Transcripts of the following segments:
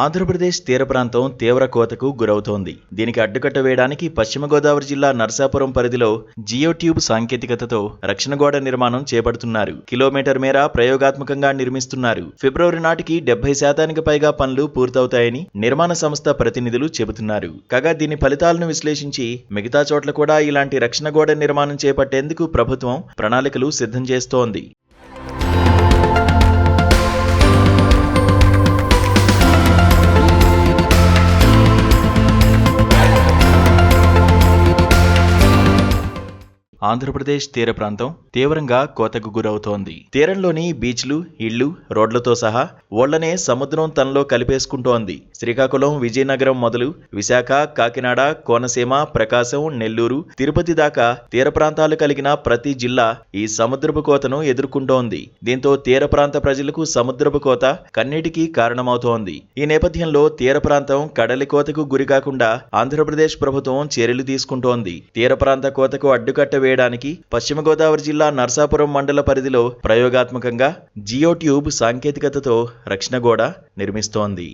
ఆంధ్రప్రదేశ్ తీర ప్రాంతం తీవ్ర కోతకు గురవుతోంది. దీనికి అడ్డుకట్ట వేయడానికి పశ్చిమ గోదావరి జిల్లా నరసాపురం పరిధిలో జియో ట్యూబ్ సాంకేతికతతో రక్షణ గోడ నిర్మాణం చేపడుతున్నారు. కిలోమీటర్ మేర ప్రయోగాత్మకంగా నిర్మిస్తున్నారు. ఫిబ్రవరి నాటికి 70% పైగా పనులు పూర్తవుతాయని నిర్మాణ సంస్థ ప్రతినిధులు చెబుతున్నారు. కాగా దీని ఫలితాలను విశ్లేషించి మిగతా చోట్ల కూడా ఇలాంటి రక్షణ గోడ నిర్మాణం చేపట్టేందుకు ప్రభుత్వం ప్రణాళికలు సిద్ధం చేస్తోంది. ఆంధ్రప్రదేశ్ తీర ప్రాంతం తీవ్రంగా కోతకు గురవుతోంది. తీరంలోని బీచ్లు, ఇళ్లు, రోడ్లతో సహా ఓళ్లనే సముద్రం తనలో కలిపేసుకుంటోంది. శ్రీకాకుళం, విజయనగరం మొదలు విశాఖ, కాకినాడ, కోనసీమ, ప్రకాశం, నెల్లూరు, తిరుపతి దాకా తీర ప్రాంతాలు కలిగిన ప్రతి జిల్లా ఈ సముద్రపు కోతను ఎదుర్కొంటోంది. దీంతో తీర ప్రాంత ప్రజలకు సముద్రపు కోత కన్నీటికి కారణమవుతోంది. ఈ నేపథ్యంలో తీర ప్రాంతం కడలి కోతకు గురికాకుండా ఆంధ్రప్రదేశ్ ప్రభుత్వం చర్యలు తీసుకుంటోంది. తీర ప్రాంత కోతకు అడ్డుకట్ట వేయడానికి పశ్చిమ గోదావరి జిల్లా నరసాపురం మండల పరిధిలో ప్రయోగాత్మకంగా జియో ట్యూబ్ సాంకేతికతతో రక్షణ గోడ నిర్మిస్తోంది.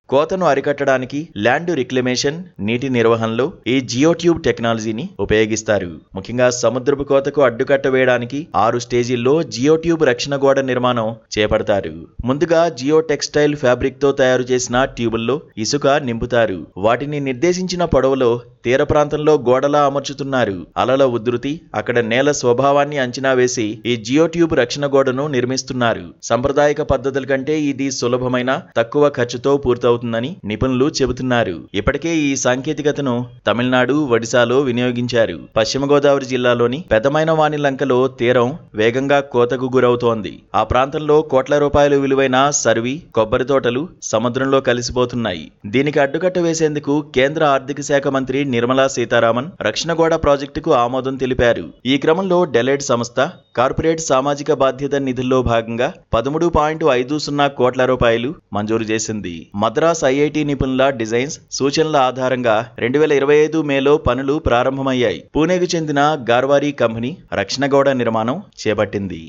కోతను అరికట్టడానికి ల్యాండ్ రిక్లమేషన్, నీటి నిర్వహణలో ఈ జియో ట్యూబ్ టెక్నాలజీని ఉపయోగిస్తారు. ముఖ్యంగా సముద్రపు కోతకు అడ్డుకట్ట వేయడానికి 6 స్టేజీల్లో జియో ట్యూబ్ రక్షణ గోడ నిర్మాణం చేపడతారు. ముందుగా జియో టెక్స్టైల్ ఫ్యాబ్రిక్ తో తయారు చేసిన ట్యూబుల్లో ఇసుక నింపుతారు. వాటిని నిర్దేశించిన పొడవులో తీర ప్రాంతంలో గోడలా అమర్చుతున్నారు. అలల ఉధృతి, అక్కడ నేల స్వభావాన్ని అంచనా వేసి ఈ జియో ట్యూబ్ రక్షణ గోడను నిర్మిస్తున్నారు. సంప్రదాయక పద్ధతుల కంటే ఇది సులభమైన, తక్కువ ఖర్చుతో పూర్తవుతుందని నిపుణులు చెబుతున్నారు. ఇప్పటికే ఈ సాంకేతికతను తమిళనాడు, ఒడిశాలో వినియోగించారు. పశ్చిమ గోదావరి జిల్లాలోని పెదమైన వానిలంకలో తీరం వేగంగా కోతకు గురవుతోంది. ఆ ప్రాంతంలో కోట్ల రూపాయల విలువైన సర్వి, కొబ్బరి తోటలు సముద్రంలో కలిసిపోతున్నాయి. దీనికి అడ్డుకట్ట వేసేందుకు కేంద్ర ఆర్థిక శాఖ మంత్రి నిర్మలా సీతారామన్ రక్షణ గోడ ప్రాజెక్టుకు ఆమోదం తెలిపారు. ఈ క్రమంలో డెలైట్ సంస్థ కార్పొరేట్ సామాజిక బాధ్యత నిధుల్లో భాగంగా 13.50 కోట్ల రూపాయలు మంజూరు చేసింది. మద్రాస్ ఐఐటి నిపుణుల డిజైన్స్, సూచనల ఆధారంగా 2025 మేలో పనులు ప్రారంభమయ్యాయి. పూణేకు చెందిన గార్వారీ కంపెనీ రక్షణ గోడ నిర్మాణం చేపట్టింది.